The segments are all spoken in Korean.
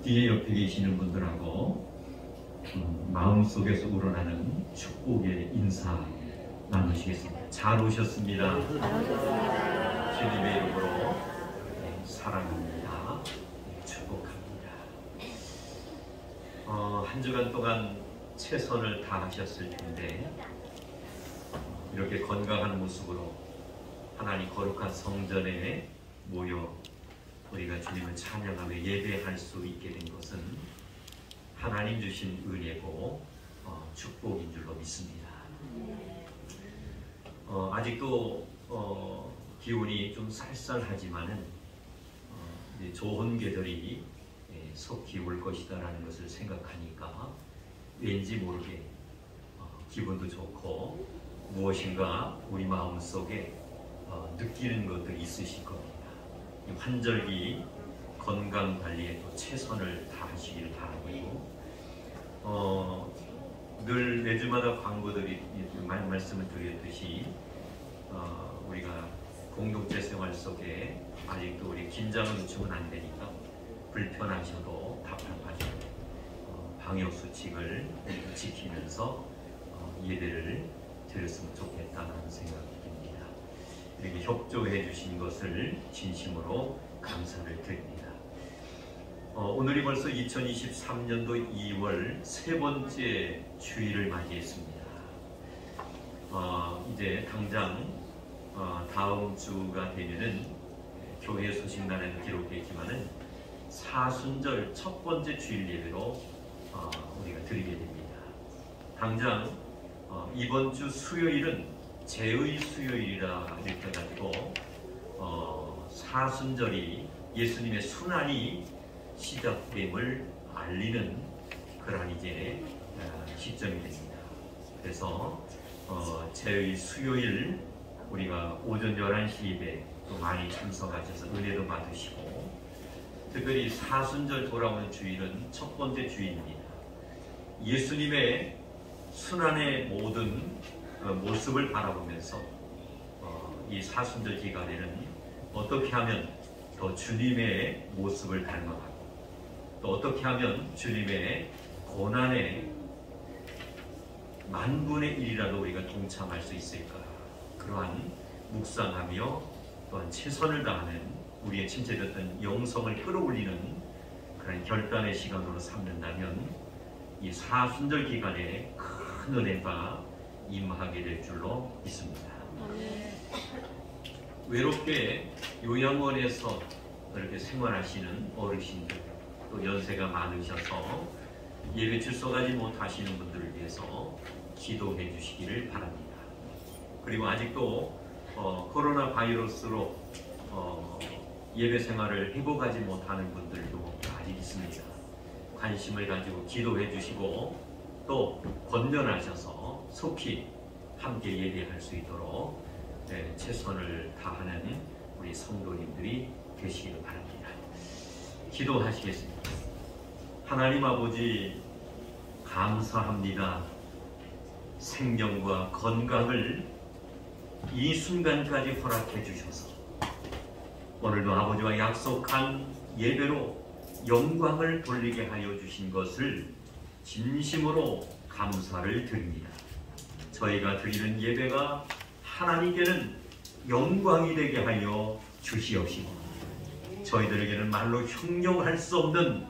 뒤에 옆에 계시는 분들하고 마음속에서 우러나는 축복의 인사 나누시겠습니다. 잘 오셨습니다. 주님의 이름으로 사랑합니다. 축복합니다. 한 주간 동안 최선을 다하셨을 텐데 이렇게 건강한 모습으로 하나님 거룩한 성전에 모여 우리가 주님을 찬양하며 예배할 수 있게 된 것은 하나님 주신 은혜고 축복인 줄로 믿습니다. 아직도 기온이 좀 쌀쌀하지만은 좋은 계절이 속히 올 것이다라는 것을 생각하니까 왠지 모르게 기분도 좋고 무엇인가 우리 마음속에 느끼는 것들이 있으실 겁니다. 이 환절기 건강 관리에 또 최선을 다하시기를 바라고 늘 매주마다 광고들이 말씀을 드렸듯이 우리가 공동체 생활 속에 아직도 우리 긴장을 늦추면 안 되니까 불편하셔도 답답하셔도 방역수칙을 지키면서 예배를 드렸으면 좋겠다는 생각이 듭니다. 이렇게 협조해 주신 것을 진심으로 감사를 드립니다. 오늘이 벌써 2023년도 2월 세 번째 주일을 맞이했습니다. 이제 당장 다음 주가 되면은 교회 소식란에도 기록되지만은 사순절 첫 번째 주일 예배로 우리가 드리게 됩니다. 당장 이번 주 수요일은 제의 수요일이라 이렇게 해가지고 사순절이 예수님의 순환이 시작됨을 알리는 그런 이제 시점이 됩니다. 그래서 제의 수요일 우리가 오전 11시 예배 또 많이 참석하셔서 은혜도 받으시고 특별히 사순절 돌아오는 주일은 첫 번째 주일입니다. 예수님의 순환의 모든 모습을 바라보면서 이 사순절 기간에는 어떻게 하면 더 주님의 모습을 닮아가고 또 어떻게 하면 주님의 고난의 만분의 1이라도 우리가 동참할 수 있을까, 그러한 묵상하며 또한 최선을 다하는 우리의 침체됐던 영성을 끌어올리는 그런 결단의 시간으로 삼는다면 이 사순절 기간에 큰 은혜가 임하게 될 줄로 믿습니다. 외롭게 요양원에서 이렇게 생활하시는 어르신들 또 연세가 많으셔서 예배 출석하지 못하시는 분들을 위해서 기도해 주시기를 바랍니다. 그리고 아직도 코로나 바이러스로 예배 생활을 회복하지 못하는 분들도 아직 있습니다. 관심을 가지고 기도해 주시고 또 권면하셔서 속히 함께 예배할 수 있도록 최선을 다하는 우리 성도님들이 되시기를 바랍니다. 기도하시겠습니다. 하나님 아버지 감사합니다. 생명과 건강을 이 순간까지 허락해 주셔서 오늘도 아버지와 약속한 예배로 영광을 돌리게 하여 주신 것을 진심으로 감사를 드립니다. 저희가 드리는 예배가 하나님께는 영광이 되게 하여 주시옵시고 저희들에게는 말로 형용할 수 없는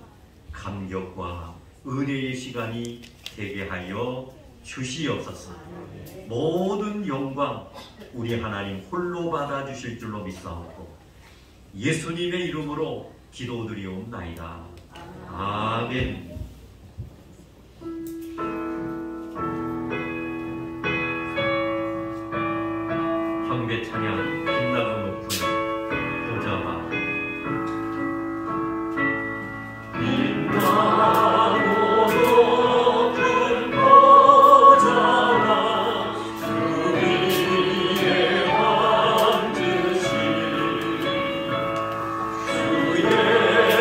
감격과 은혜의 시간이 되게 하여 주시옵소서. 모든 영광 우리 하나님 홀로 받아주실 줄로 믿사옵고 예수님의 이름으로 기도드리옵나이다. 아멘. 경배 찬양 빛나고 높은 보좌와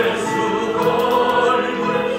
예수 얼굴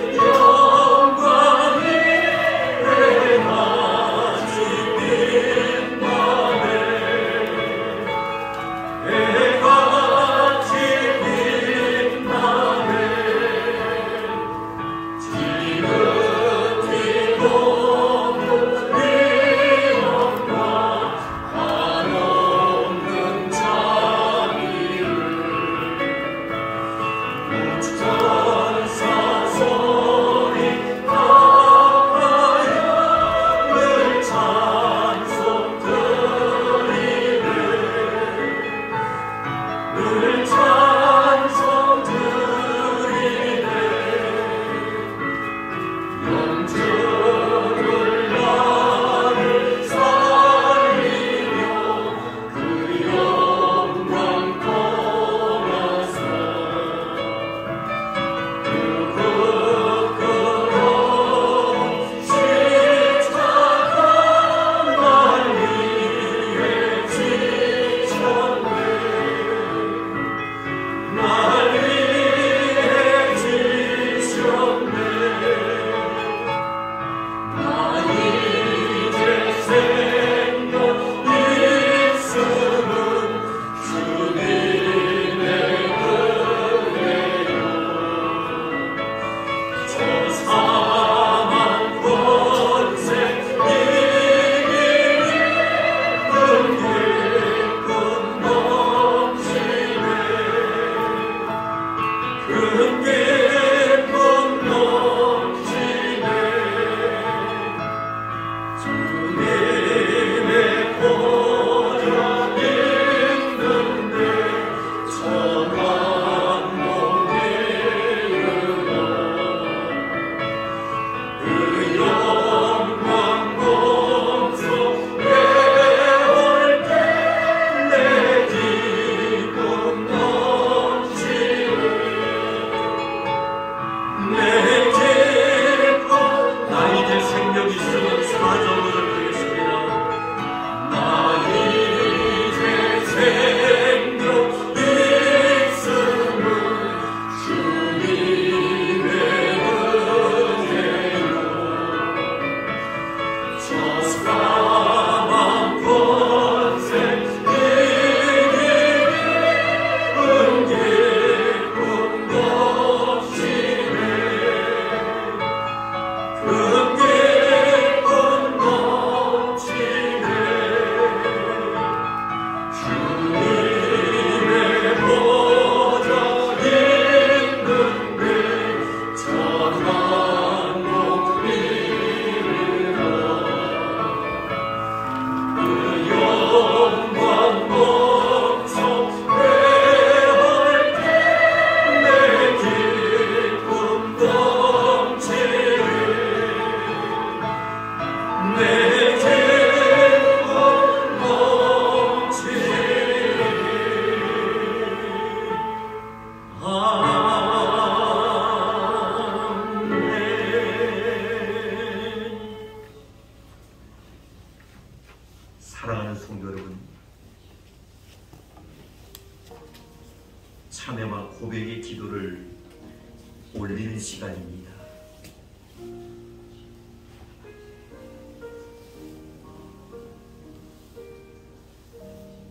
올리는 시간입니다.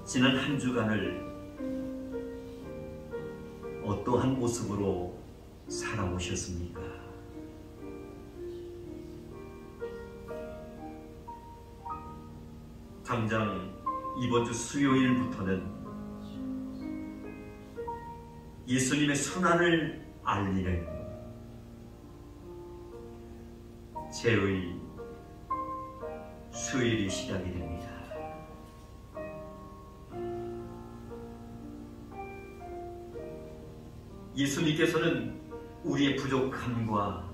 지난 한 주간을 어떠한 모습으로 살아오셨습니까? 당장 이번 주 수요일부터는 예수님의 순환을 알리는 제의 수요일이 시작이 됩니다. 예수님께서는 우리의 부족함과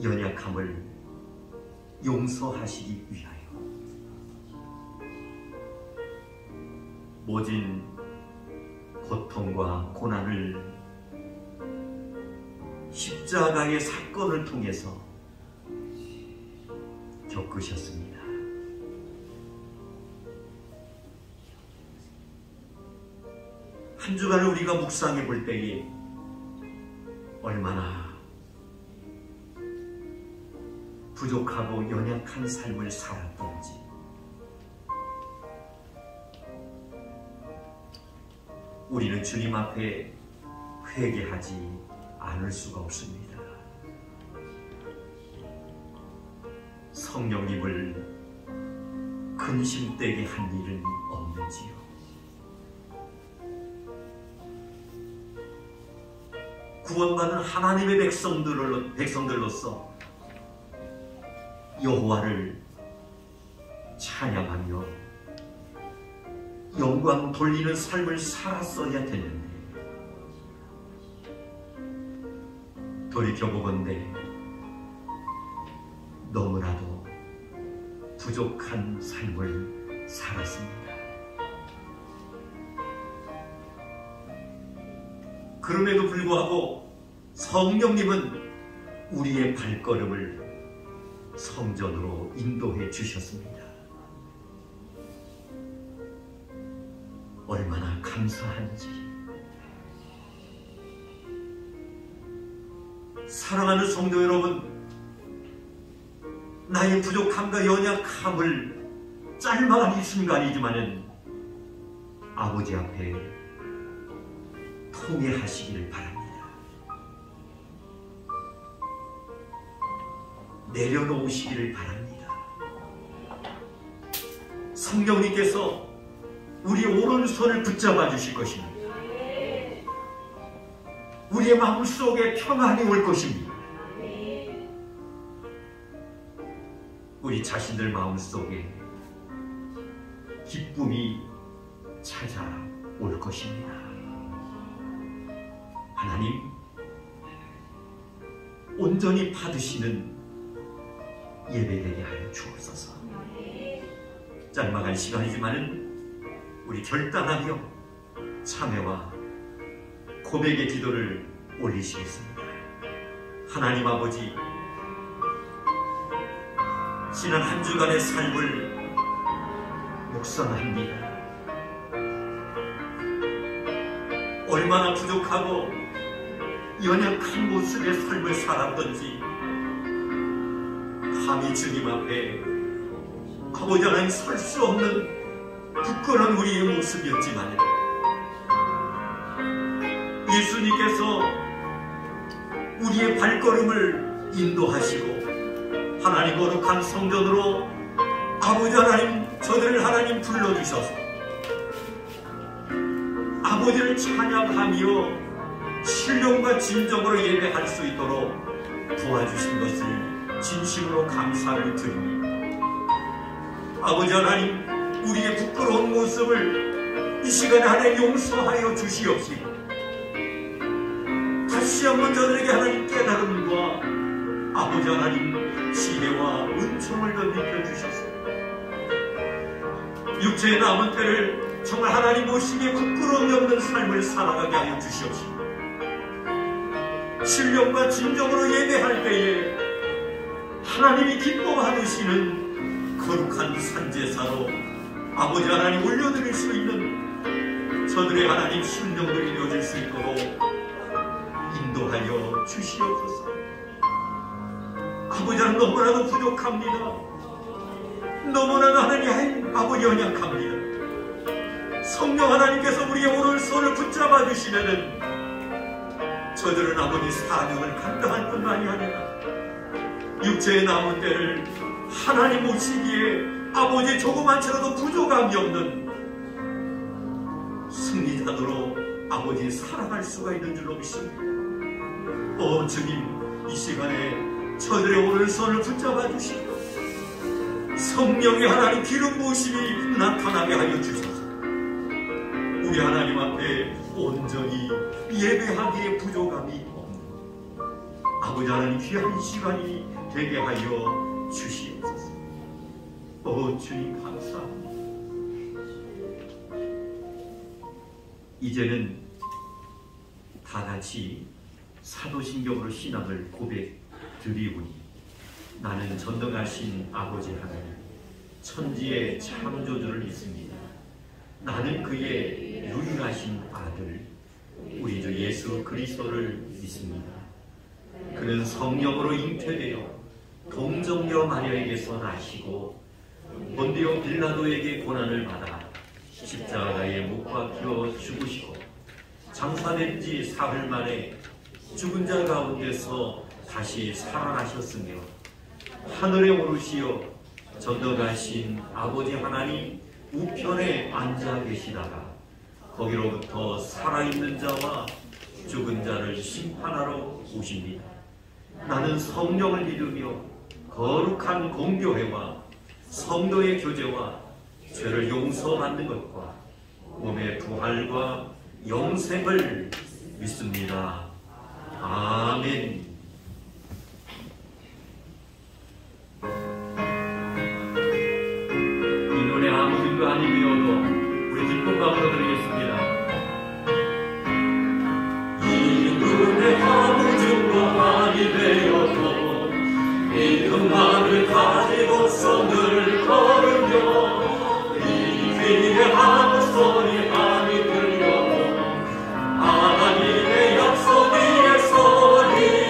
연약함을 용서하시기 위하여 모진 고통과 고난을 십자가의 사건을 통해서 겪으셨습니다. 한 주간을 우리가 묵상해 볼 때에 얼마나 부족하고 연약한 삶을 살았던지, 우리는 주님 앞에 회개하지 않을 수가 없습니다. 성령님을 근심되게 한 일은 없는지요? 구원받은 하나님의 백성들로서 여호와를 찬양하며 영광 돌리는 삶을 살았어야 되는데, 돌이켜보건대 너무나도 부족한 삶을 살았습니다. 그럼에도 불구하고 성령님은 우리의 발걸음을 성전으로 인도해 주셨습니다. 얼마나 감사한지. 사랑하는 성도 여러분, 나의 부족함과 연약함을 짤막한 이 순간이지만은 아버지 앞에 통회하시기를 바랍니다. 내려놓으시기를 바랍니다. 성령님께서 우리 오른손을 붙잡아 주실 것입니다. 우리의 마음속에 평안이 올 것입니다. 우리 자신들 마음속에 기쁨이 찾아올 것입니다. 하나님, 온전히 받으시는 예배되게 하여 주옵소서. 짤막한 시간이지만은 우리 결단하며 참회와 고백의 기도를 올리시겠습니다. 하나님 아버지, 지난 한 주간의 삶을 묵상합니다. 얼마나 부족하고 연약한 모습의 삶을 살았던지 감히 주님 앞에 아버지 하나님 설 수 없는 부끄러운 우리의 모습이었지만, 예수님께서 우리의 발걸음을 인도하시고 하나님 거룩한 성전으로 아버지 하나님, 저들을 하나님 불러주셔서 아버지를 찬양하며 신령과 진정으로 예배할 수 있도록 도와주신 것을 진심으로 감사를 드립니다. 아버지 하나님, 우리의 부끄러운 모습을 이 시간에 하나님 용서하여 주시옵시고, 다시 한번 저들에게 하나님 깨달음과 아버지 하나님 지혜와 은총을 덧입혀 주셔서 육체의 남은 때를 정말 하나님 보시기에 부끄러움이 없는 삶을 살아가게 하여 주시옵시고, 신령과 진정으로 예배할 때에 하나님이 기뻐하시는 거룩한 산제사로 아버지 하나님 올려드릴 수 있는 저들의 하나님 심령들이 되어질 수 있도록 인도하여 주시옵소서. 아버지는 너무나도 부족합니다. 너무나도 하나님 아버지 연약합니다. 성령 하나님께서 우리의 오른손을 붙잡아 주시면은 저들은 아버지 사명을 감당할 뿐만이 아니라 육체의 남은 때를 하나님 모시기에 아버지 조그만처럼도 부족함이 없는 승리자도로 아버지 살아갈 수가 있는 줄로 믿습니다. 주님, 이 시간에 저들의 오른손을 붙잡아 주시고 성령의 하나님 기름 부으심이 나타나게 하여 주소서. 우리 하나님 앞에 온전히 예배하기에 부족함이 없는 아버지 하나님 귀한 시간이 되게 하여 주시옵소서. 주님 감사합니다. 이제는 다 같이 사도신경으로 신앙을 고백드리오니 나는 전능하신 아버지 하나님 천지의 창조주를 믿습니다. 나는 그의 유일하신 아들 우리 주 예수 그리스도를 믿습니다. 그는 성령으로 잉태되어 동정녀 마리아에게서 나시고 본디오 빌라도에게 고난을 받아 십자가에 못 박혀 죽으시고 장사된 지 사흘 만에 죽은 자 가운데서 다시 살아나셨으며 하늘에 오르시어 전능하신 아버지 하나님 우편에 앉아 계시다가 거기로부터 살아있는 자와 죽은 자를 심판하러 오십니다. 나는 성령을 믿으며 거룩한 공교회와 성도의 교제와 죄를 용서받는 것과 몸의 부활과 영생을 믿습니다. 아멘. 이 노래 아무 증거 아니되어도 우리 기쁜 마음으로 드리겠습니다. 이 노래 아무 증거 아니되어도 믿음만을 가지고서 늘 걸으며 이 귀에 아무 소리 아니 들려도 하나님의 약속 위에 서리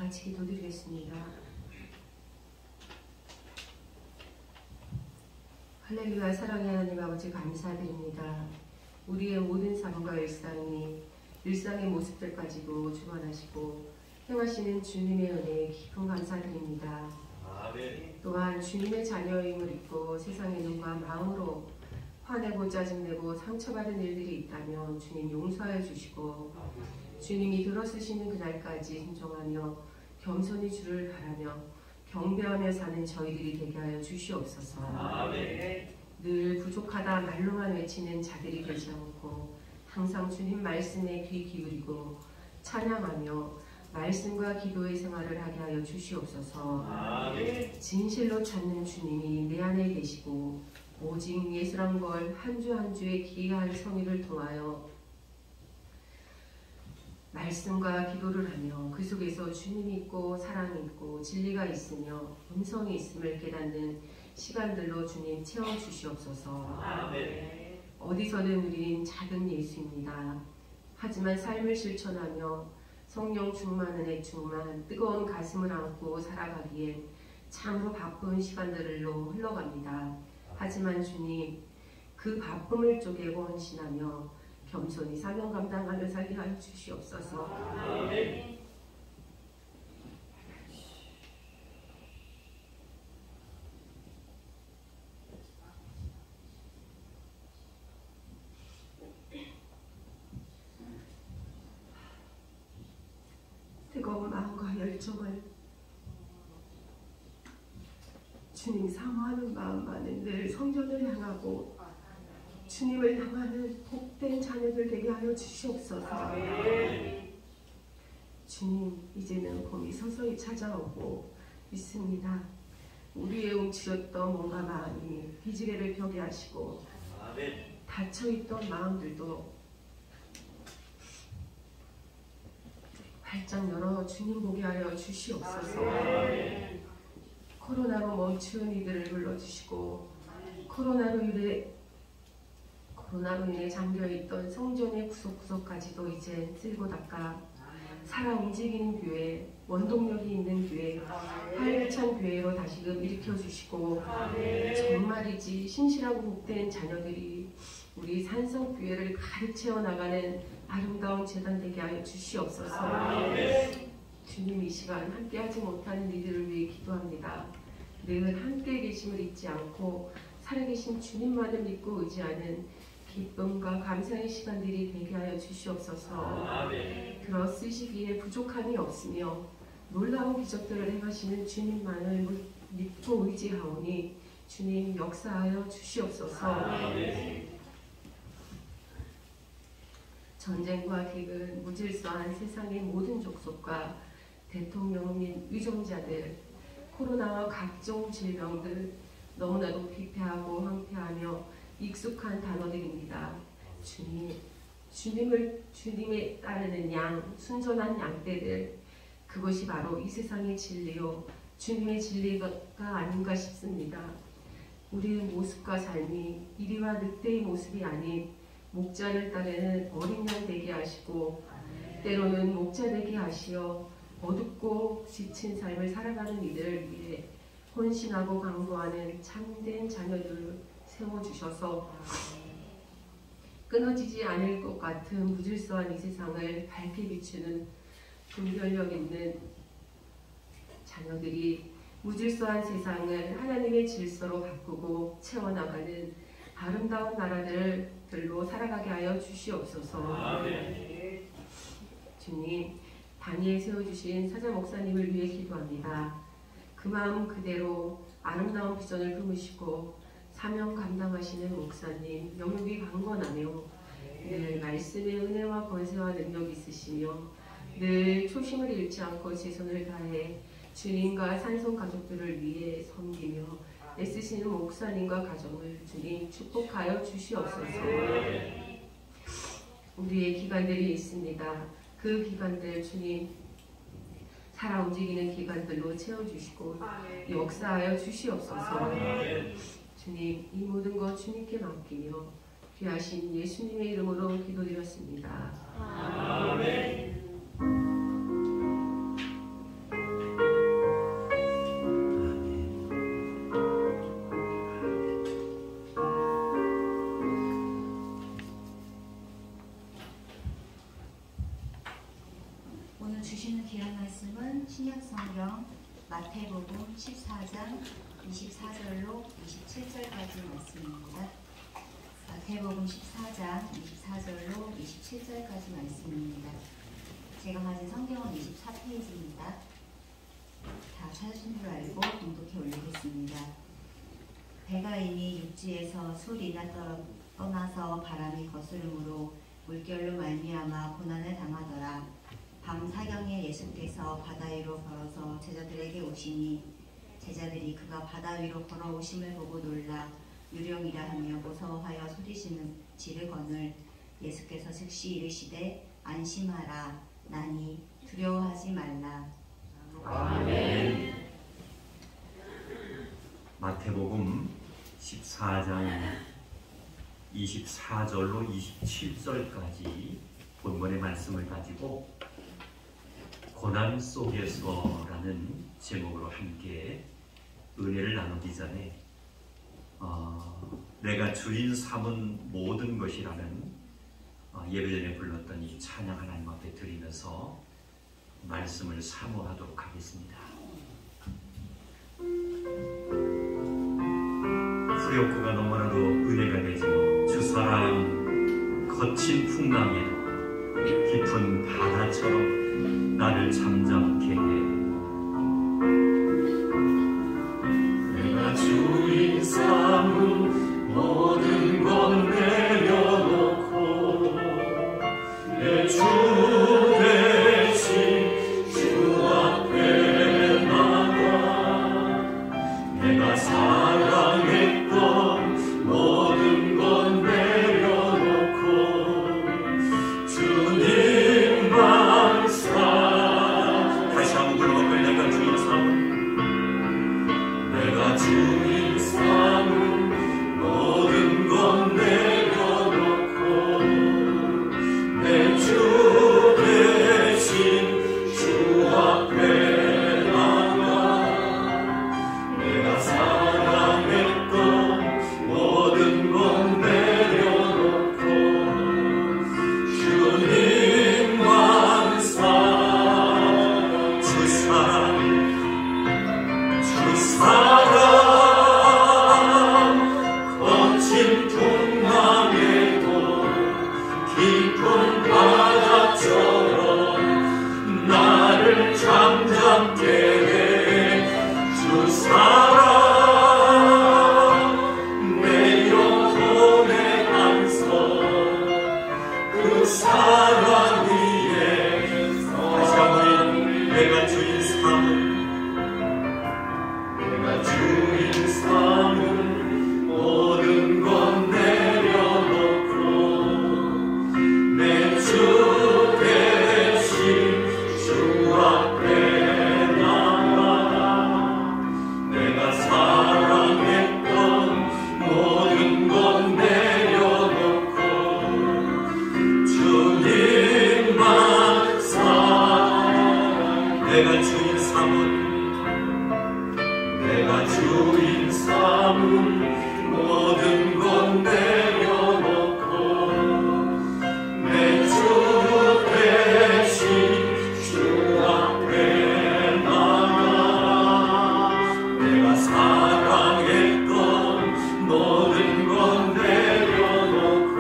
같이 기도드리겠습니다. 할렐루야. 사랑의 하나님 아버지 감사드립니다. 우리의 모든 삶과 일상의 모습들 가지고 주관하시고 행하시는 주님의 은혜에 깊은 감사드립니다. 또한 주님의 자녀임을 잊고 세상의 눈과 마음으로 화내고 짜증내고 상처받은 일들이 있다면 주님 용서하여 주시고 주님이 들어서시는 그날까지 순종하며 겸손히 주를 바라며 경배하며 사는 저희들이 되게 하여 주시옵소서. 늘 부족하다 말로만 외치는 자들이 되지 않고 항상 주님 말씀에 귀 기울이고 찬양하며 말씀과 기도의 생활을 하게 하여 주시옵소서. 진실로 찾는 주님이 내 안에 계시고 오직 예수란 걸 한 주 한 주의 기이한 성의를 통하여 말씀과 기도를 하며 그 속에서 주님이 있고 사랑이 있고 진리가 있으며 음성이 있음을 깨닫는 시간들로 주님 채워주시옵소서. 어디서든 우린 작은 예수입니다. 하지만 삶을 실천하며 성령 충만, 은혜 충만, 뜨거운 가슴을 안고 살아가기에 참으로 바쁜 시간들로 흘러갑니다. 하지만 주님, 그 바쁨을 쪼개고 헌신하며 겸손히 사명 감당하며 살게 하여 주시옵소서. 뜨거운 마음과 열정을 주님 사모하는 마음만은 늘 성전을 향하고 주님을 향하는 복된 자녀들 되게 하여 주시옵소서. 주님, 이제는 봄이 서서히 찾아오고 있습니다. 우리의 움츠렸던 몸과 마음이 비지레를 펴게 하시고 닫혀있던 마음들도 활짝 열어 주님 보게 하여 주시옵소서. 코로나로 멈춘 이들을 불러주시고 코로나로 인해 잠겨있던 성전의 구석구석까지도 이제 쓸고 닦아 살아 움직이는 교회, 원동력이 있는 교회, 활기찬 교회로 다시금 일으켜주시고 정말이지 신실하고 복된 자녀들이 우리 산성교회를 가득 채워나가는 아름다운 재단 되게 하여 주시옵소서. 주님, 이 시간 함께하지 못하는 이들을 위해 기도합니다. 늘 함께 계심을 잊지 않고 살아계신 주님만을 믿고 의지하는 기쁨과 감사의 시간들이 되게 하여 주시옵소서. 들어 쓰시기에 부족함이 없으며 놀라운 기적들을 행하시는 주님만을 믿고 의지하오니 주님 역사하여 주시옵소서. 전쟁과 기근, 무질서한 세상의 모든 족속과 대통령 및 위종자들, 코로나와 각종 질병들 너무나도 피폐하고 황폐하며 익숙한 단어들입니다. 주님에 따르는 양, 순전한 양떼들, 그것이 바로 이 세상의 진리요 주님의 진리가 아닌가 싶습니다. 우리의 모습과 삶이 이리와 늑대의 모습이 아닌 목자를 따르는 어린 양 되게 하시고 때로는 목자 되게 하시어 어둡고 지친 삶을 살아가는 이들을 위해 헌신하고 강구하는 참된 자녀들을 세워주셔서 끊어지지 않을 것 같은 무질서한 이 세상을 밝게 비추는 분별력 있는 자녀들이 무질서한 세상을 하나님의 질서로 바꾸고 채워나가는 아름다운 나라들로 살아가게 하여 주시옵소서. 주님, 단위에 세워주신 사자 목사님을 위해 기도합니다. 그 마음 그대로 아름다운 비전을 품으시고 사명 감당하시는 목사님 영육이 강건하며 늘 말씀의 은혜와 권세와 능력이 있으시며 늘 초심을 잃지 않고 최선을 다해 주님과 산성 가족들을 위해 섬기며 애쓰시는 목사님과 가정을 주님 축복하여 주시옵소서. 우리의 기간들이 있습니다. 그 기간들 주님 살아 움직이는 기간들로 채워주시고 역사하여 주시옵소서. 주님, 이 모든 것 주님께 맡기며 귀하신 예수님의 이름으로 기도드렸습니다. 아멘. 성경 마태복음 14장 24절로 27절까지 말씀입니다. 마태복음 14장 24절로 27절까지 말씀입니다. 제가 가진 성경은 24페이지입니다. 다 찾으신 줄 알고 공독해 올리겠습니다. 배가 이미 육지에서 술이나 떠나서 바람이 거스름으로 물결로 말미암아 고난을 당하더라. 밤 사경에 예수께서 바다 위로 걸어서 제자들에게 오시니 제자들이 그가 바다 위로 걸어오심을 보고 놀라 유령이라 하며 무서워하여 소리 지르거늘 예수께서 즉시 이르시되 안심하라 나니 두려워하지 말라. 아멘. 마태복음 14장 24절로 27절까지 본문의 말씀을 가지고 고난 속에서라는 제목으로 함께 은혜를 나누기 전에 내가 주인 삼은 모든 것이라는 예배전에 불렀던 이 찬양 하나님 앞에 드리면서 말씀을 사모하도록 하겠습니다. 후렴구가 너무나도 은혜가 되지만 주 사랑 거친 풍랑에도 깊은 바다처럼 나를 잠잠케 해. 내가 주인 삼은 모든 건 내려놓고 내 주 대신 주 앞에 나가 내가 사랑했던 모든 건 내려놓고 주님만 다시 한번 불러볼까요? 내가 주인 삼은 모든 건 내려놓고 내 주 대신 주 앞에 나가 내가 사랑했던 모든 건 내려놓고 주님만 주 사랑 거친 풍랑에도 깊은 바다처럼 나를 잠잠케 해. 주 사랑 내 영혼의 안서 그 사랑 위에 다시 한번 내가 주인 삼은 주인 삼은 모든 건 내려놓고 내 주 대신 주 앞에 나가 내가 사랑했던 모든 건 내려놓고 주님만 사랑 내가 주인 삼은 모든 건 내려놓고 내 주 대신 주 앞에 나가 내가 사랑했던 모든 건 내려놓고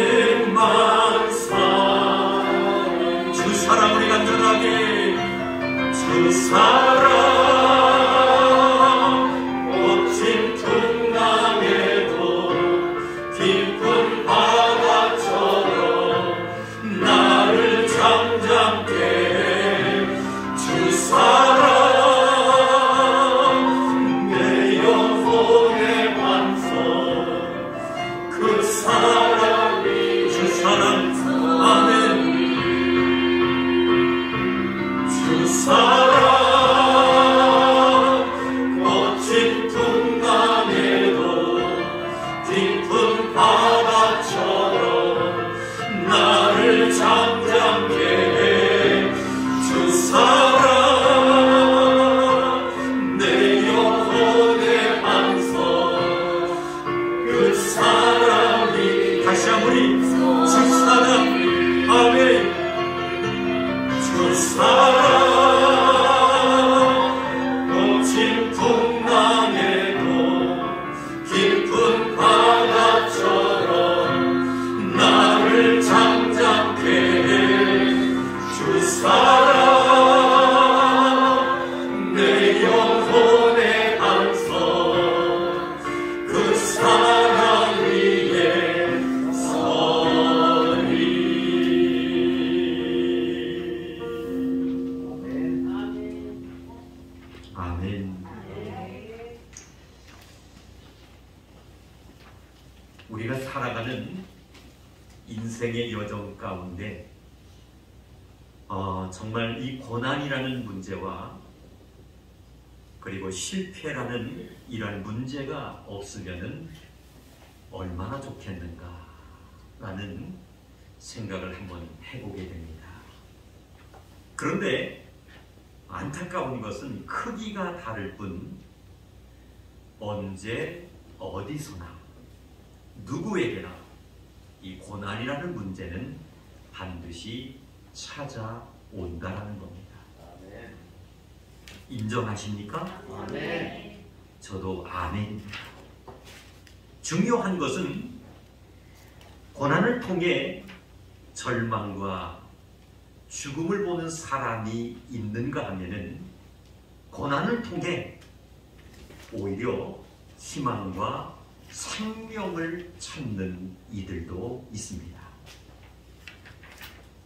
주님만 사랑 주 사랑 우리 간절하게 주 사랑 거친 풍랑에도 깊은 바다처럼 나를 잠잠케 해. 주 사랑 내 영혼의 반석 그 사랑이 주 사랑 아멘 주 사랑 거친 풍랑에도 깊은 바다처럼 나를 잠잠케 해. 주 사랑 내 영혼의 반석 그 사랑이 다시 한번 주 사랑 아멘 주 사랑 사랑 거친 풍랑에도 깊은 바다처럼 나를 잠잠케 해 주 사랑 내 영혼의 반석 그 사랑 위에 서리. 아멘. 우리가 살아가는 인생의 여정 가운데 정말 이 고난이라는 문제와 그리고 실패라는 이런 문제가 없으면은 얼마나 좋겠는가 라는 생각을 한번 해보게 됩니다. 그런데 안타까운 것은 크기가 다를 뿐 언제 어디서나 누구에게나 이 고난이라는 문제는 반드시 찾아온다라는 겁니다. 인정하십니까? 네. 저도 아멘입니다. 중요한 것은 고난을 통해 절망과 죽음을 보는 사람이 있는가 하면은 고난을 통해 오히려 희망과 생명을 찾는 이들도 있습니다.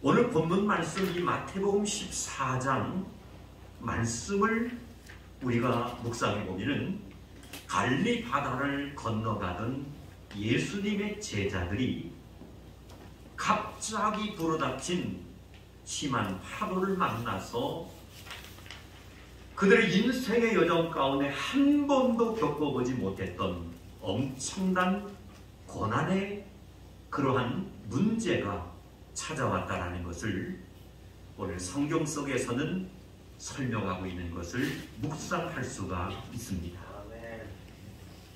오늘 본문 말씀 이 마태복음 14장 말씀을 우리가 묵상해 보면은 갈릴리 바다를 건너가던 예수님의 제자들이 갑자기 불어닥친 심한 파도를 만나서 그들의 인생의 여정 가운데 한 번도 겪어보지 못했던 엄청난 고난의 그러한 문제가 찾아왔다라는 것을 오늘 성경 속에서는 설명하고 있는 것을 묵상할 수가 있습니다.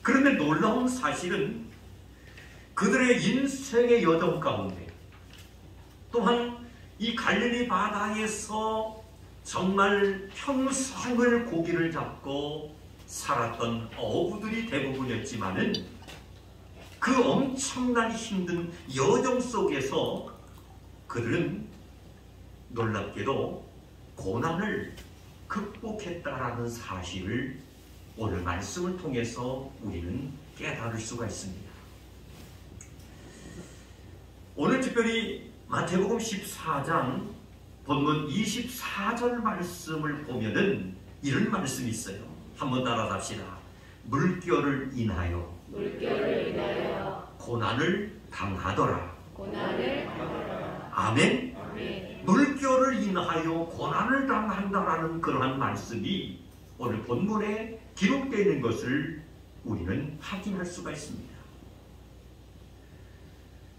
그런데 놀라운 사실은 그들의 인생의 여정 가운데 또한 이 갈릴리 바다에서 정말 평생을 고기를 잡고 살았던 어부들이 대부분이었지만은 그 엄청난 힘든 여정 속에서 그들은 놀랍게도 고난을 극복했다라는 사실을 오늘 말씀을 통해서 우리는 깨달을 수가 있습니다. 오늘 특별히 마태복음 14장 본문 24절 말씀을 보면은 이런 말씀이 있어요. 한번 따라갑시다. 물결을 인하여 고난을 당하더라. 아멘. 물결을 인하여 고난을 당한다라는 그러한 말씀이 오늘 본문에 기록되어 있는 것을 우리는 확인할 수가 있습니다.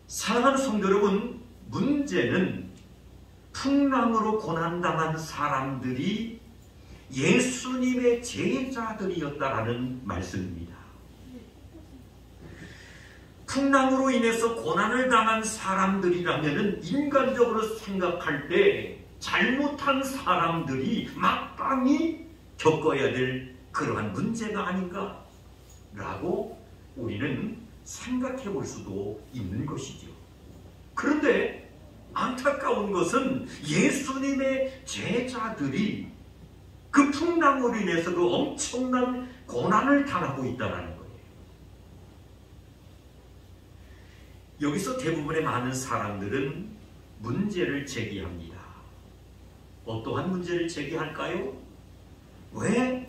사랑하는 성도 여러분, 문제는 풍랑으로 고난당한 사람들이 예수님의 제자들이었다라는 말씀입니다. 풍랑으로 인해서 고난을 당한 사람들이라면 인간적으로 생각할 때 잘못한 사람들이 마땅히 겪어야 될 그러한 문제가 아닌가 라고 우리는 생각해 볼 수도 있는 것이죠. 그런데 안타까운 것은 예수님의 제자들이 그 풍랑으로 인해서 그 엄청난 고난을 당하고 있다는 거예요. 여기서 대부분의 많은 사람들은 문제를 제기합니다. 어떠한 문제를 제기할까요? 왜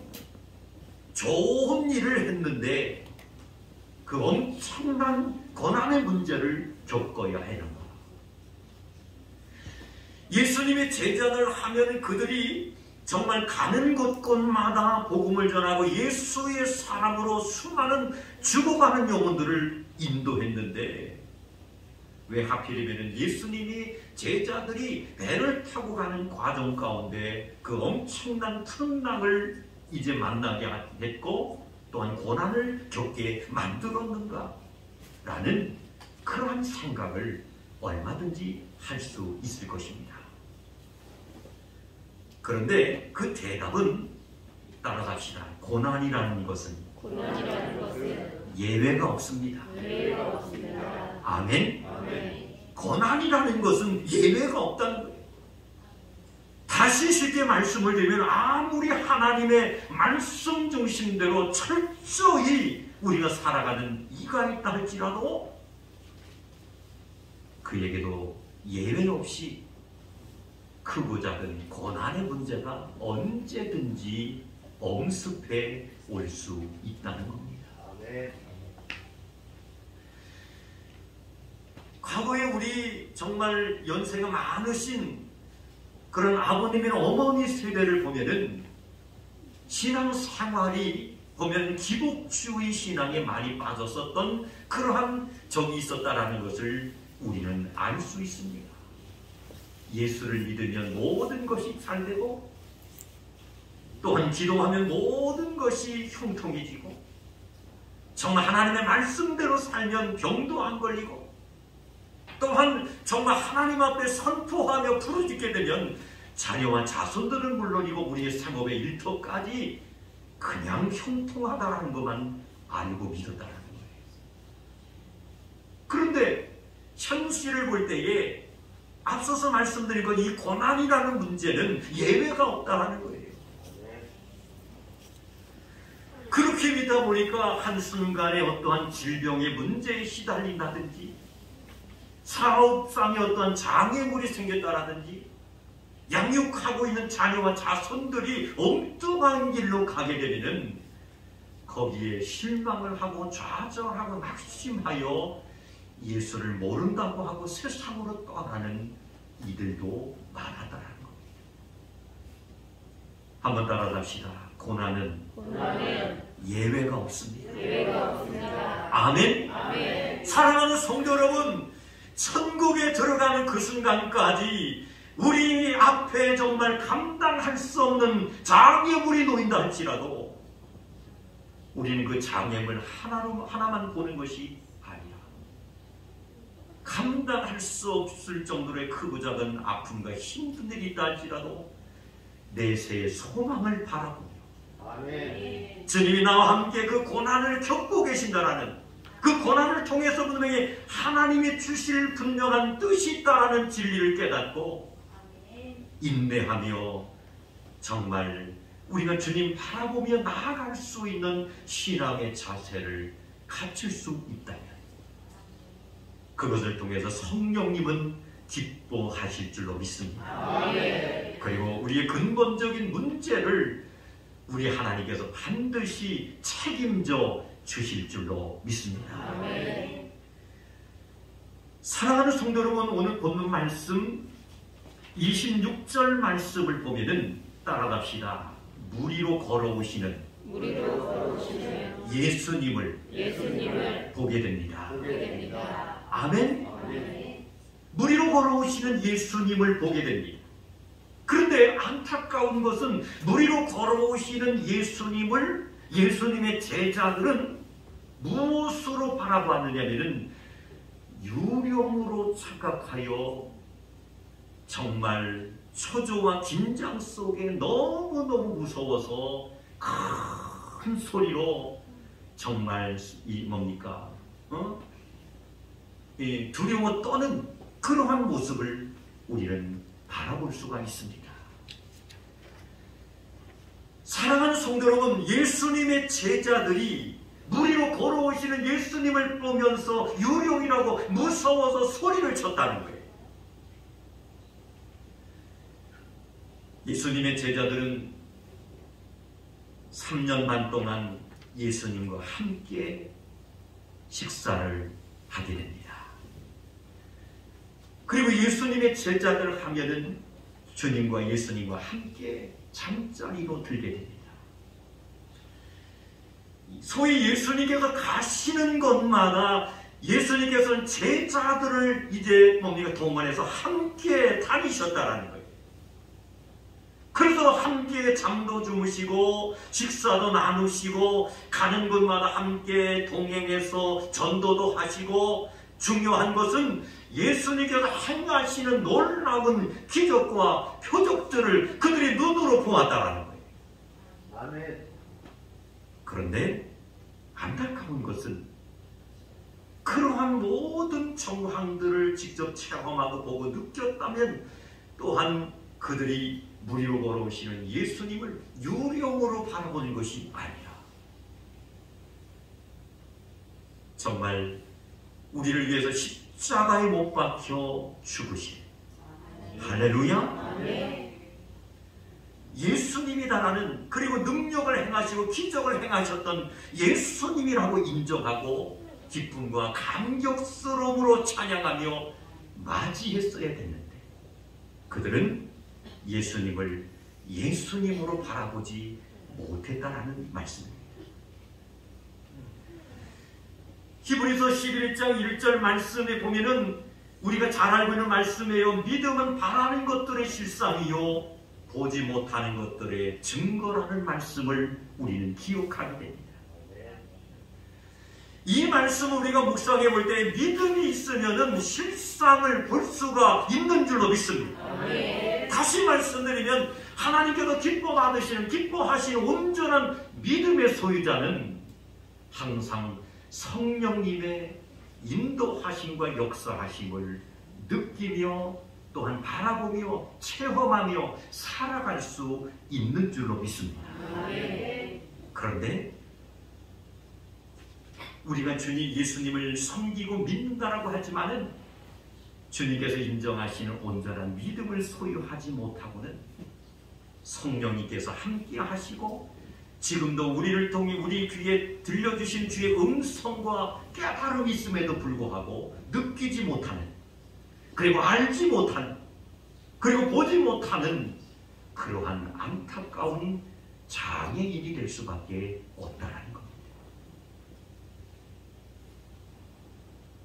좋은 일을 했는데 그 엄청난 고난의 문제를 겪어야 하는가? 예수님의 제자들 하면 그들이 정말 가는 곳곳마다 복음을 전하고 예수의 사람으로 수많은 죽어가는 영혼들을 인도했는데 왜 하필이면 예수님이 제자들이 배를 타고 가는 과정 가운데 그 엄청난 풍랑을 이제 만나게 했고 또한 고난을 겪게 만들었는가? 라는 그러한 생각을 얼마든지 할 수 있을 것입니다. 그런데 그 대답은 따라갑시다. 고난이라는 것은 예외가 없습니다. 아멘. 고난이라는 것은 예외가 없다는 거예요. 다시 쉽게 말씀을 드리면 아무리 하나님의 말씀 중심대로 철저히 우리가 살아가는 이가 있다 할지라도 그에게도 예외 없이 크고 작은 고난의 문제가 언제든지 엄습해 올 수 있다는 겁니다. 과거에 우리 정말 연세가 많으신 그런 아버님이나 어머니 세대를 보면은 신앙 생활이 보면 기복주의 신앙에 많이 빠졌었던 그러한 적이 있었다라는 것을 우리는 알 수 있습니다. 예수를 믿으면 모든 것이 잘 되고 또한 기도하면 모든 것이 형통해지고 정말 하나님의 말씀대로 살면 병도 안 걸리고 또한 정말 하나님 앞에 선포하며 부르짖게 되면 자녀와 자손들은 물론이고 우리의 생업의 일터까지 그냥 형통하다라는 것만 알고 믿었다라는 거예요. 그런데 현실을 볼 때에 앞서서 말씀드린 것 이 고난이라는 문제는 예외가 없다라는 거예요. 그렇게 믿다 보니까 한순간에 어떠한 질병의 문제에 시달린다든지 사업상에 어떠한 장애물이 생겼다라든지 양육하고 있는 자녀와 자손들이 엉뚱한 길로 가게 되면 거기에 실망을 하고 좌절하고 낙심하여 예수를 모른다고 하고 세상으로 떠나는 이들도 많았다는 겁니다. 한번 따라합시다. 고난은 예외가 없습니다. 아멘. 사랑하는 성도 여러분, 천국에 들어가는 그 순간까지 우리 앞에 정말 감당할 수 없는 장애물이 놓인다 할지라도 우리는 그 장애물 하나만 보는 것이 아니야. 감당할 수 없을 정도의 크고 작은 아픔과 힘든 일이 있다 할지라도 내세의 소망을 바라보며 아멘. 주님이 나와 함께 그 고난을 겪고 계신다라는 그 고난을 통해서 분명히 하나님이 주실 분명한 뜻이 있다라는 진리를 깨닫고 인내하며 정말 우리가 주님 바라보며 나아갈 수 있는 신앙의 자세를 갖출 수 있다면 그것을 통해서 성령님은 기뻐하실 줄로 믿습니다. 그리고 우리의 근본적인 문제를 우리 하나님께서 반드시 책임져 주실 줄로 믿습니다. 사랑하는 성도 여러분, 오늘 본문 말씀 26절 말씀을 보면은 따라갑시다. 물 위로 걸어오시는 예수님을 보게 됩니다. 아멘. 물 위로 걸어오시는 예수님을 보게 됩니다. 그런데 안타까운 것은 물 위로 걸어오시는 예수님의 제자들은 무엇으로 바라보았느냐면은 유령으로 착각하여 정말 초조와 긴장 속에 너무너무 무서워서 큰 소리로 정말 두려워 떠는 그러한 모습을 우리는 바라볼 수가 있습니다. 사랑하는 성도 여러분, 예수님의 제자들이 물 위로 걸어오시는 예수님을 보면서 유령이라고 무서워서 소리를 쳤다는 거예요. 예수님의 제자들은 3년 반 동안 예수님과 함께 식사를 하게 됩니다. 그리고 예수님의 제자들 하면은 주님과 예수님과 함께 잠자리로 들게 됩니다. 소위 예수님께서 가시는 곳마다 예수님께서는 제자들을 이제 동원해서 함께 다니셨다라는 거예요. 그래서 함께 잠도 주무시고 식사도 나누시고 가는 곳마다 함께 동행해서 전도도 하시고 중요한 것은 예수님께서 행하시는 놀라운 기적과 표적들을 그들의 눈으로 보았다라는 거예요. 아멘. 그런데 안타까운 것은 그러한 모든 정황들을 직접 체험하고 보고 느꼈다면 또한 그들이 무리로 걸어오시는 예수님을 유령으로 바라보는 것이 아니라 정말 우리를 위해서 십자가에 못 박혀 죽으신 할렐루야 예수님이다라는 그리고 능력을 행하시고 기적을 행하셨던 예수님이라고 인정하고 기쁨과 감격스러움으로 찬양하며 맞이했어야 됐는데 그들은 예수님을 예수님으로 바라보지 못했다라는 말씀입니다. 히브리서 11장 1절 말씀에 보면은 우리가 잘 알고 있는 말씀이에요. 믿음은 바라는 것들의 실상이요 보지 못하는 것들의 증거라는 말씀을 우리는 기억하게 됩니다. 이 말씀을 우리가 묵상해 볼 때 믿음이 있으면은 실상을 볼 수가 있는 줄로 믿습니다. 다시 말씀드리면 하나님께서 기뻐하시는 온전한 믿음의 소유자는 항상 성령님의 인도하심과 역사하심을 느끼며 또한 바라보며 체험하며 살아갈 수 있는 줄로 믿습니다. 그런데 우리가 주님 예수님을 섬기고 믿는다라고 하지만은 주님께서 인정하시는 온전한 믿음을 소유하지 못하고는 성령님께서 함께 하시고 지금도 우리를 통해 우리 귀에 들려주신 주의 음성과 깨달음이 있음에도 불구하고 느끼지 못하는 그리고 알지 못하는 그리고 보지 못하는 그러한 안타까운 장애인이 될 수밖에 없다라는 겁니다.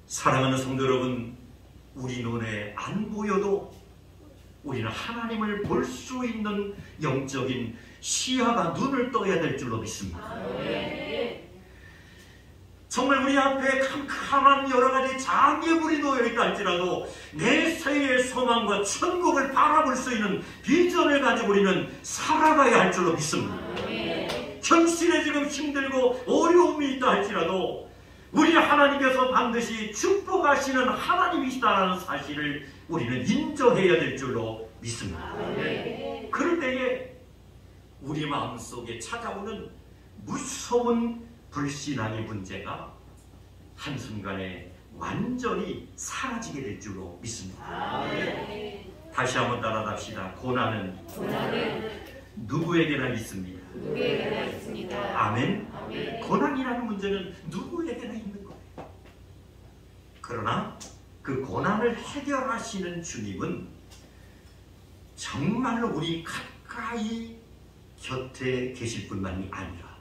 사랑하는 성도 여러분, 우리 눈에 안 보여도 우리는 하나님을 볼 수 있는 영적인 시야가 눈을 떠야 될 줄로 믿습니다. 정말 우리 앞에 캄캄한 여러 가지 장애물이 놓여있다 할지라도 내 새의 소망과 천국을 바라볼 수 있는 비전을 가지고 우리는 살아가야 할 줄로 믿습니다. 현실에 지금 힘들고 어려움이 있다 할지라도 우리 하나님께서 반드시 축복하시는 하나님이시다라는 사실을 우리는 인정해야 될 줄로 믿습니다. 그럴 때에 우리 마음속에 찾아오는 무서운 불신앙의 문제가 한순간에 완전히 사라지게 될 줄로 믿습니다. 다시 한번 따라합시다. 고난은 누구에게나 있습니다. 아멘. 고난이라는 문제는 누구에게나 있는 거예요. 그러나 그 고난을 해결하시는 주님은 정말로 우리 가까이 곁에 계실 뿐만이 아니라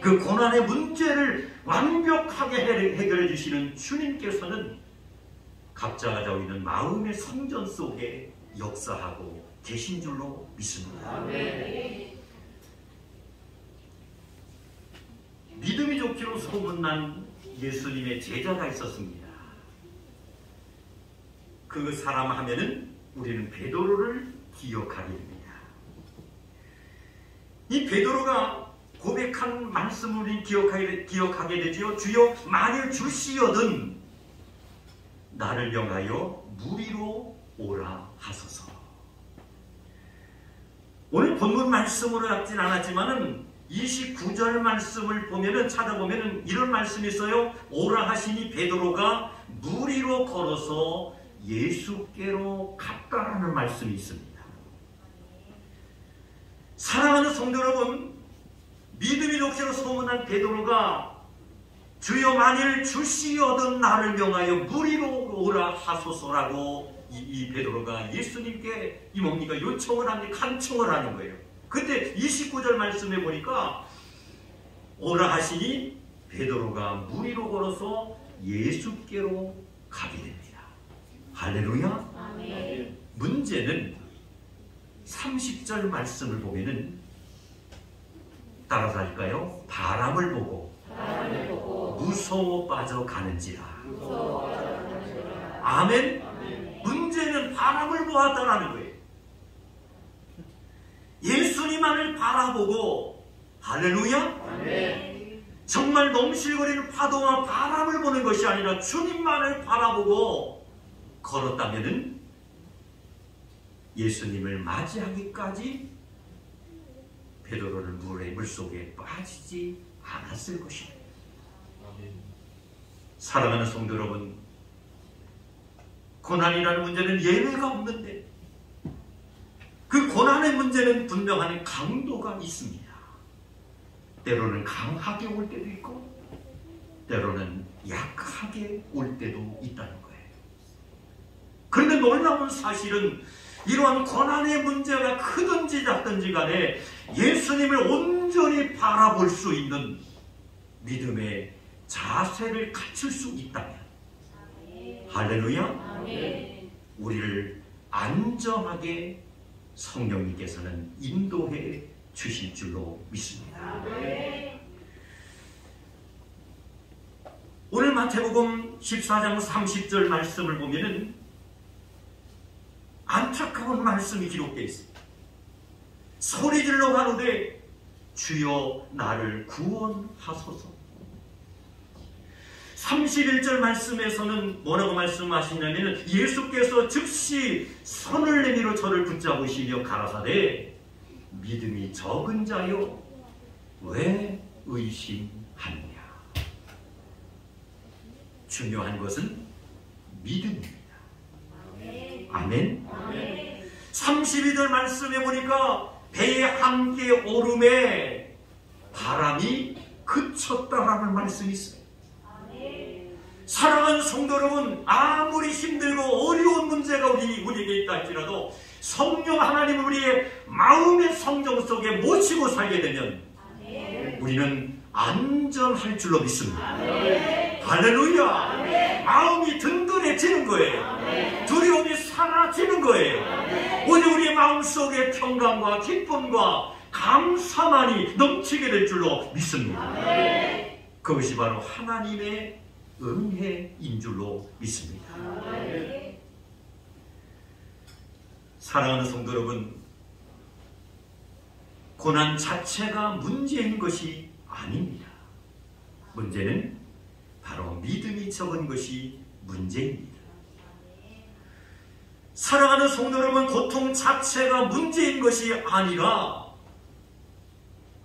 그 고난의 문제를 완벽하게 해결해 주시는 주님께서는 각자가 가지고 있는 마음의 성전 속에 역사하고 계신 줄로 믿습니다. 믿음이 좋기로 소문난 예수님의 제자가 있었습니다. 그 사람 하면은 우리는 베드로를 기억하게 됩니다. 이 베드로가 고백한 말씀을 우리 기억하게 되지요. 주여 만일 주시거든 나를 명하여 무리로 오라 하소서. 오늘 본문 말씀으로 잡진 않았지만은 29절 말씀을 보면은 찾아보면은 이런 말씀이 있어요. 오라 하시니 베드로가 무리로 걸어서 예수께로 갔다라는 말씀이 있습니다. 사랑하는 성도 여러분, 믿음이 좋기로 소문난 베드로가 주여 만일 주시거든 나를 명하여 무리로 오라 하소서라고 이 베드로가 예수님께 이 뭡니까 요청을 합니다. 간청을 하는 거예요. 그때 29절 말씀에 보니까 오라 하시니 베드로가 무리로 걸어서 예수께로 가게 됩니다. 할렐루야. 아멘. 문제는 30절 말씀을 보면은 따라서 할까요? 바람을 보고 무서워 빠져가는지라. 아멘. 문제는 바람을 보았다라는 거예요. 예수님만을 바라보고, 할렐루야. 정말 넘실거리는 파도와 바람을 보는 것이 아니라 주님만을 바라보고 걸었다면은 예수님을 맞이하기까지 베드로는 물속에 빠지지 않았을 것입니다. 사랑하는 성도 여러분, 고난이라는 문제는 예외가 없는데 그 고난의 문제는 분명한 강도가 있습니다. 때로는 강하게 올 때도 있고 때로는 약하게 올 때도 있다는 거예요. 그런데 놀라운 사실은 이러한 고난의 문제가 크든지 작든지 간에 예수님을 온전히 바라볼 수 있는 믿음의 자세를 갖출 수 있다면, 할렐루야, 우리를 안전하게 성령님께서는 인도해 주실 줄로 믿습니다. 오늘 마태복음 14장 30절 말씀을 보면은 안타까운 말씀이 기록되어 있습니다. 소리질러 가로되 주여 나를 구원하소서. 31절 말씀에서는 뭐라고 말씀하시냐면 예수께서 즉시 손을 내밀어 저를 붙잡으시며 가라사대 믿음이 적은 자여 왜 의심하느냐. 중요한 것은 믿음입니다. 아멘. 32절 말씀해 보니까 배에 함께 오름에 바람이 그쳤다라는 말씀이 있어요. 사랑하는 성도 여러분, 아무리 힘들고 어려운 문제가 우리에게 있다 할지라도 성령 하나님을 우리의 마음의 성정 속에 모시고 살게 되면 우리는 안전할 줄로 믿습니다. 할렐루야. 마음이 든든해지는 거예요. 두려움이 사라지는 거예요. 오직 우리의 마음속에 평강과 기쁨과 감사만이 넘치게 될 줄로 믿습니다. 그것이 바로 하나님의 은혜인 줄로 믿습니다. 사랑하는 성도 여러분, 고난 자체가 문제인 것이 아닙니다. 문제는 바로 믿음이 적은 것이 문제입니다. 사랑하는 성도 여러분, 고통 자체가 문제인 것이 아니라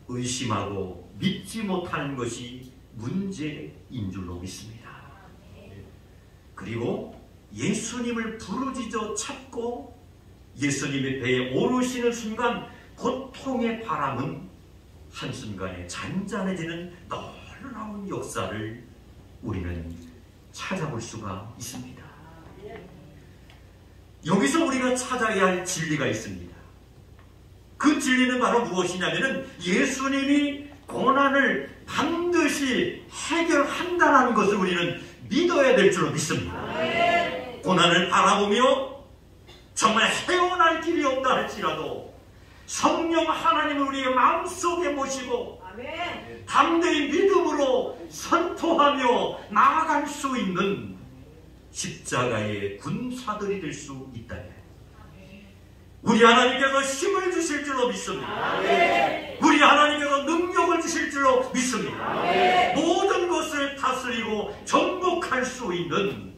의심하고 믿지 못하는 것이 문제인 줄로 믿습니다. 그리고 예수님을 부르짖어 찾고 예수님의 배에 오르시는 순간 고통의 바람은 한순간에 잔잔해지는 놀라운 역사를 우리는 찾아볼 수가 있습니다. 여기서 우리가 찾아야 할 진리가 있습니다. 그 진리는 바로 무엇이냐면 예수님이 고난을 반드시 해결한다는 것을 우리는 믿어야 될 줄로 믿습니다. 고난을 바라보며 정말 헤어날 길이 없다 할지라도 성령 하나님을 우리의 마음속에 모시고 담대히 믿음으로 선포하며 나아갈 수 있는 십자가의 군사들이 될 수 있다면 우리 하나님께서 힘을 주실 줄로 믿습니다. 우리 하나님께서 능력을 주실 줄로 믿습니다. 모든 것을 다스리고 정복할 수 있는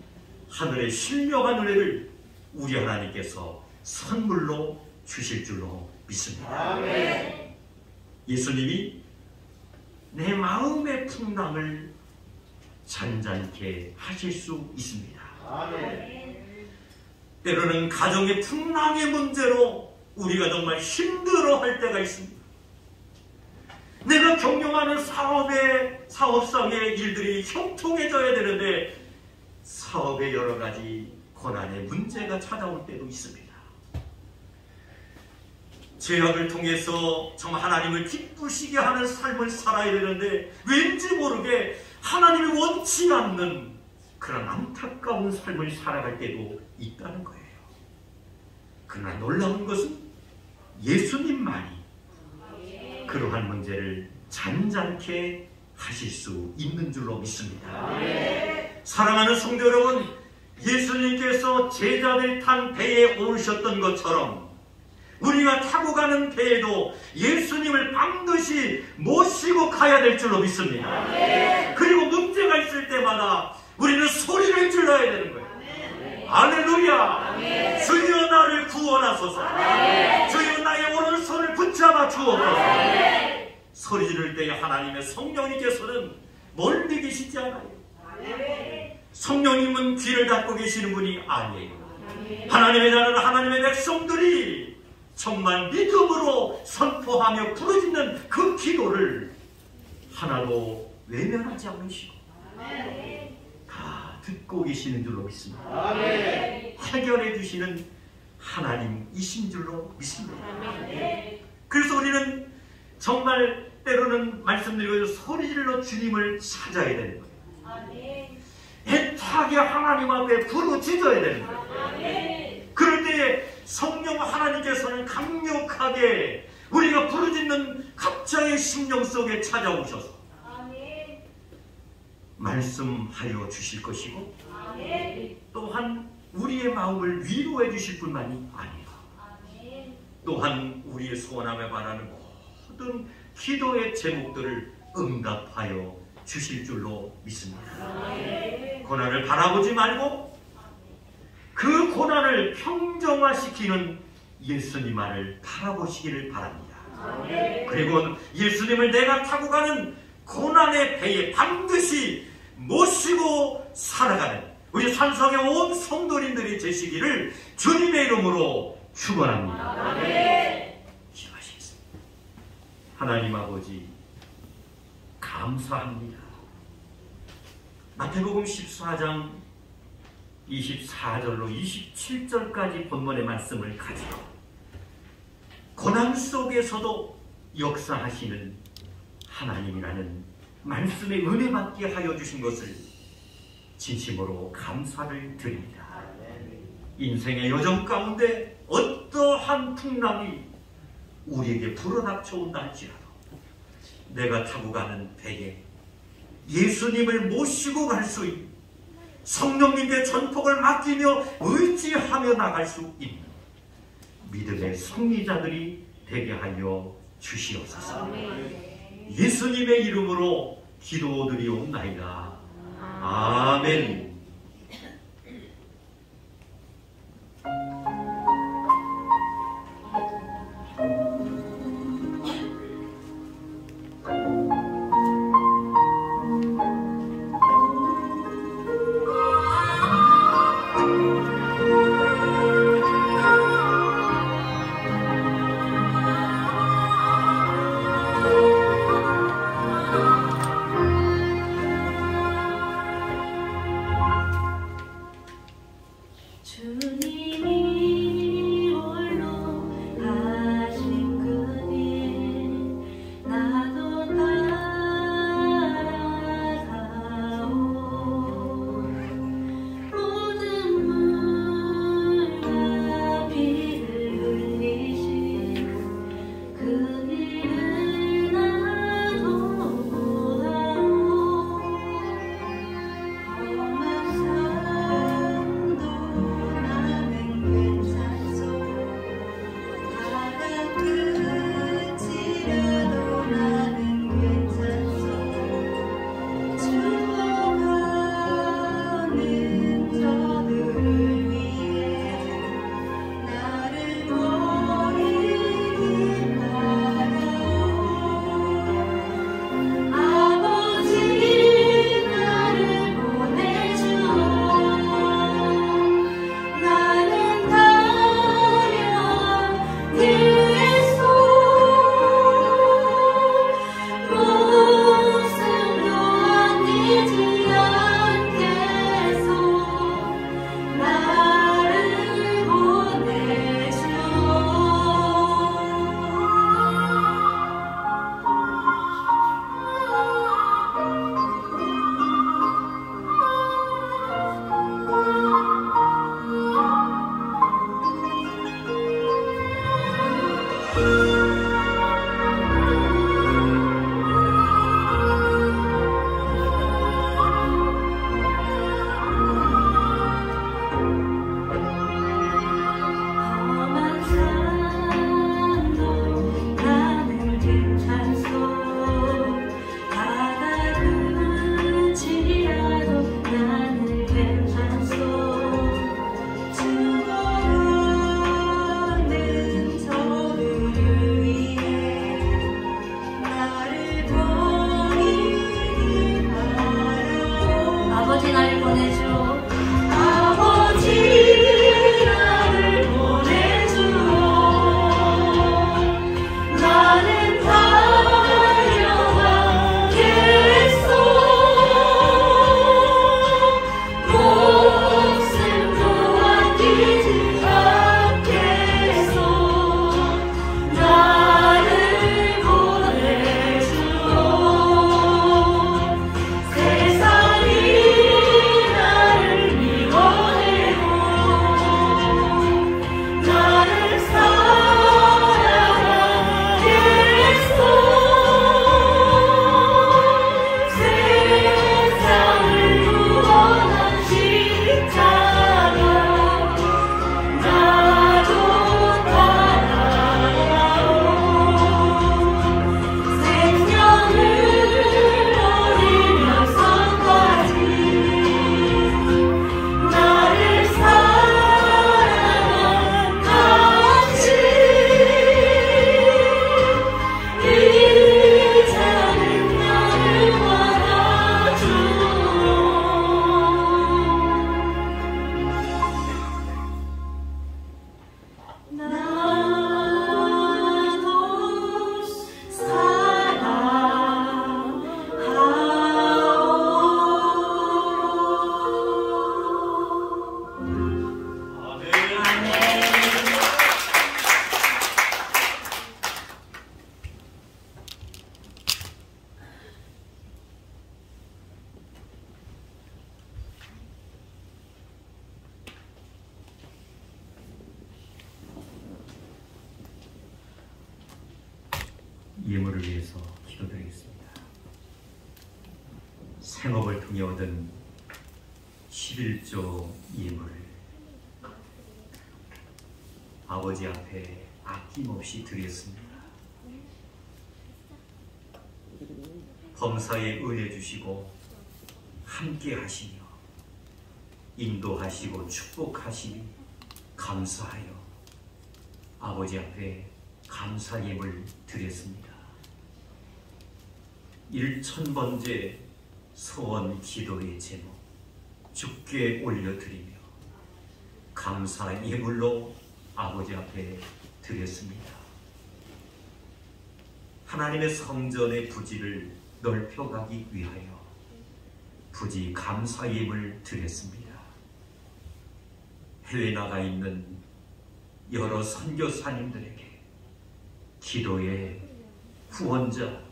하늘의 신령한 은혜를 우리 하나님께서 선물로 주실 줄로 믿습니다. 예수님이 내 마음의 풍랑을 잔잔케 하실 수 있습니다. 때로는 가정의 풍랑의 문제로 우리가 정말 힘들어할 때가 있습니다. 내가 경영하는 사업상의 일들이 형통해져야 되는데 사업의 여러 가지 고난의 문제가 찾아올 때도 있습니다. 죄악을 통해서 정말 하나님을 기쁘시게 하는 삶을 살아야 되는데 왠지 모르게 하나님이 원치 않는 그런 안타까운 삶을 살아갈 때도 있다는 거예요. 그러나 놀라운 것은 예수님만이 그러한 문제를 잔잔케 하실 수 있는 줄로 믿습니다. 사랑하는 성도 여러분, 예수님께서 제자들 탄 배에 오르셨던 것처럼 우리가 타고 가는 배에도 예수님을 반드시 모시고 가야 될 줄로 믿습니다. 그리고 문제가 있을 때마다 우리는 소리를 질러야 되는 거예요. 할렐루야! 주여 나를 구원하소서. 주여 나의 오른손을 붙잡아 주옵소서. 소리 지를 때에 하나님의 성령님께서는 멀리 계시지 않아요. 성령님은 귀를 닫고 계시는 분이 아니에요. 하나님의 자녀는 하나님의 백성들이 정말 믿음으로 선포하며 부르짖는 그 기도를 하나도 외면하지 않으시고 다 듣고 계시는 줄로 믿습니다. 해결해 주시는 하나님이신 줄로 믿습니다. 그래서 우리는 정말 때로는 말씀드리고 소리질러 주님을 찾아야 되는 거예요. 애타게 하나님 앞에 부르짖어야 되는 거예요. 그럴 때 성령 하나님께서는 강력하게 우리가 부르짖는 각자의 심령 속에 찾아오셔서 말씀하여 주실 것이고 또한 우리의 마음을 위로해 주실 뿐만이 아니라 또한 우리의 소원하며 바라는 모든 기도의 제목들을 응답하여 주실 줄로 믿습니다. 고난을 바라보지 말고 그 고난을 평정화시키는 예수님만을 바라보시기를 바랍니다. 그리고 예수님을 내가 타고 가는 고난의 배에 반드시 모시고 살아가는 우리 산성의 온 성도님들이 되시기를 주님의 이름으로 축원합니다. 기도하시겠습니다. 하나님 아버지 감사합니다. 마태복음 14장 24절로 27절까지 본문의 말씀을 가지고 고난 속에서도 역사하시는 하나님이라는 말씀에 은혜 받게 하여 주신 것을 진심으로 감사를 드립니다. 인생의 여정 가운데 어떠한 풍랑이 우리에게 불어닥쳐온다 할지라도 내가 타고 가는 배에 예수님을 모시고 갈 수 있는 성령님의 전폭을 맡기며 의지하며 나갈 수 있는 믿음의 승리자들이 되게 하여 주시옵소서. 예수님의 이름으로 기도드리옵나이다. 아멘. 예물을 위해서 기도드리겠습니다. 생업을 통해 얻은 11조 예물을 아버지 앞에 아낌없이 드렸습니다. 범사에 은혜 주시고 함께 하시며 인도하시고 축복하시니 감사하여 아버지 앞에 감사 예물 드렸습니다. 1000번째 소원 기도의 제목 주께 올려드리며 감사 예물로 아버지 앞에 드렸습니다. 하나님의 성전의 부지를 넓혀가기 위하여 부지 감사 예물 드렸습니다. 해외 나가 있는 여러 선교사님들에게 기도의 후원자,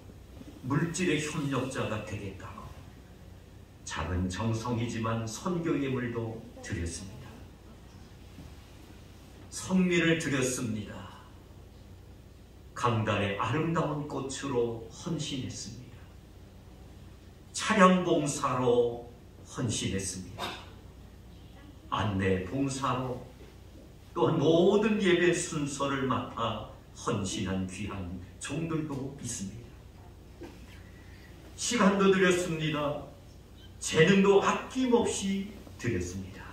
물질의 협력자가 되겠다고 작은 정성이지만 선교 예물도 드렸습니다. 성미를 드렸습니다. 강단의 아름다운 꽃으로 헌신했습니다. 차량 봉사로 헌신했습니다. 안내 봉사로 또한 모든 예배 순서를 맡아 헌신한 귀한 종들도 있습니다. 시간도 드렸습니다. 재능도 아낌없이 드렸습니다.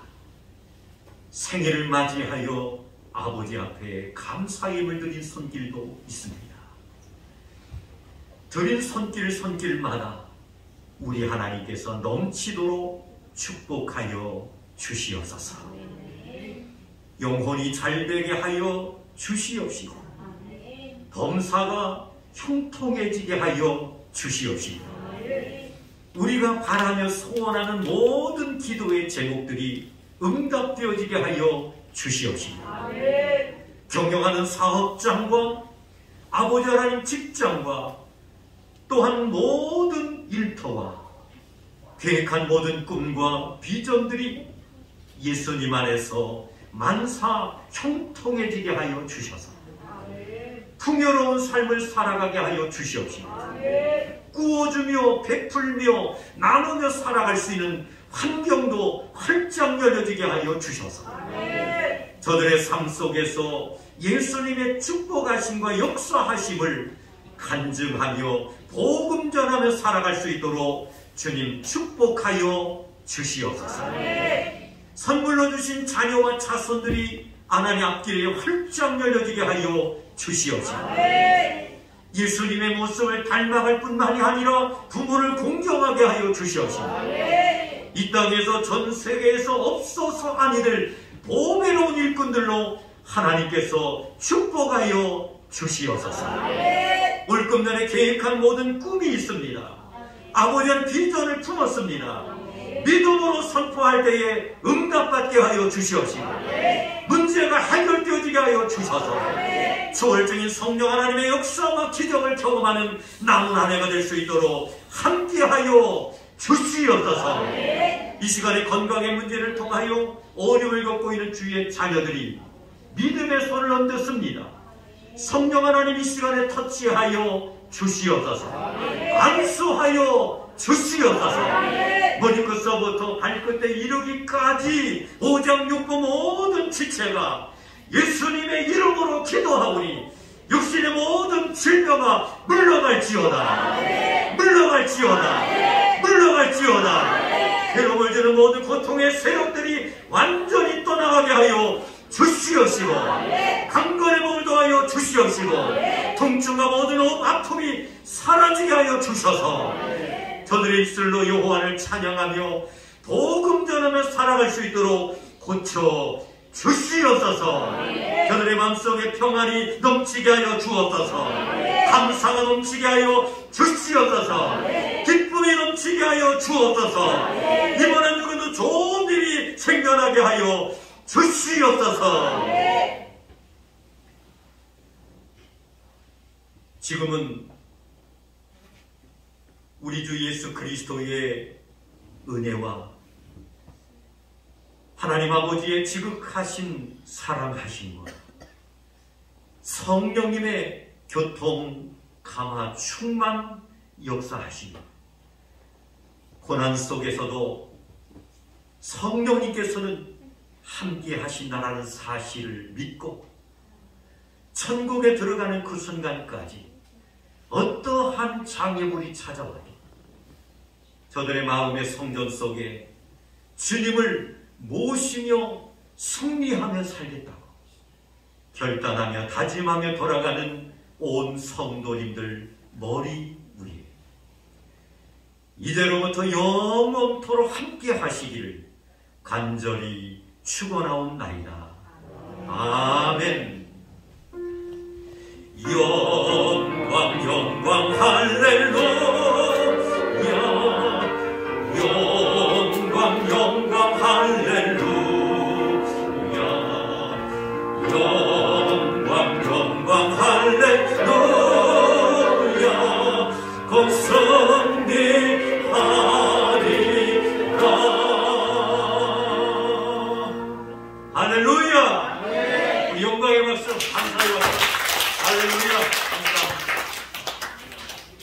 생일을 맞이하여 아버지 앞에 감사 예물 드린 손길도 있습니다. 드린 손길마다 우리 하나님께서 넘치도록 축복하여 주시옵소서. 영혼이 잘되게 하여 주시옵시고 범사가 형통해지게 하여 주시옵시고 우리가 바라며 소원하는 모든 기도의 제목들이 응답되어지게 하여 주시옵시고 경영하는 사업장과 아버지 하나님 직장과 또한 모든 일터와 계획한 모든 꿈과 비전들이 예수님 안에서 만사 형통해지게 하여 주셔서 풍요로운 삶을 살아가게 하여 주시옵시고 꾸어주며 베풀며 나누며 살아갈 수 있는 환경도 활짝 열려지게 하여 주셔서 저들의 삶 속에서 예수님의 축복하심과 역사하심을 간증하며 복음 전하며 살아갈 수 있도록 주님 축복하여 주시옵소서. 선물로 주신 자녀와 자손들이 하나님 앞길에 활짝 열려지게 하여 주시옵소서. 예수님의 모습을 닮아갈 뿐만이 아니라 부모를 공경하게 하여 주시옵소서. 이 땅에서 전 세계에서 없어서 아니될 보배로운 일꾼들로 하나님께서 축복하여 주시옵소서. 올 금년에 계획한 모든 꿈이 있습니다. 아버지는 비전을 품었습니다. 믿음으로 선포할 때에 응답받게 하여 주시옵시고 문제가 해결되어지게 하여 주셔서 초월적인 성령 하나님의 역사와 기적을 경험하는 남은 한 해가 될 수 있도록 함께하여 주시옵소서. 이 시간에 건강의 문제를 통하여 어려움을 겪고 있는 주의 자녀들이 믿음의 손을 얹었습니다. 성령 하나님 이 시간에 터치하여 주시옵소서. 안수하여 주시옵소서. 머리끝서부터 발끝에 이르기까지 오장육부 모든 지체가 예수님의 이름으로 기도하오니 육신의 모든 질병아 물러갈지어다. 물러갈지어다. 물러갈지어다. 괴로움을 주는 모든 고통의 세력들이 완전히 떠나가게 하여 주시옵시고 강건의 몸을 더하여 주시옵시고 통증과 모든 아픔이 사라지게 하여 주셔서 저들의 입술로 여호와를 찬양하며 복음 전하며 살아갈 수 있도록 고쳐 주시옵소서. 저들의 마음속에 평안이 넘치게 하여 주옵소서. 감사가 넘치게 하여 주시옵소서. 기쁨이 넘치게 하여 주옵소서. 이번 한 주간도 좋은 일이 생겨나게 하여 주시옵소서. 지금은 우리 주 예수 그리스도의 은혜와 하나님 아버지의 지극하신 사랑하심과 성령님의 교통 감화 충만 역사하시니 고난 속에서도 성령님께서는 함께 하신다라는 사실을 믿고 천국에 들어가는 그 순간까지 어떠한 장애물이 찾아와도 저들의 마음의 성전 속에 주님을 모시며 승리하며 살겠다고 결단하며 다짐하며 돌아가는 온 성도님들 머리 위에 이제로부터 영원토록 함께 하시기를 간절히 축원하옵나이다. 아멘. 영광 영광 할렐루야. 영광 영광 할렐루야. 영광 영광 할렐루야. 곧 승리하리라. 할렐루야. 우리 영광의 박수 감사해요. 할렐루야.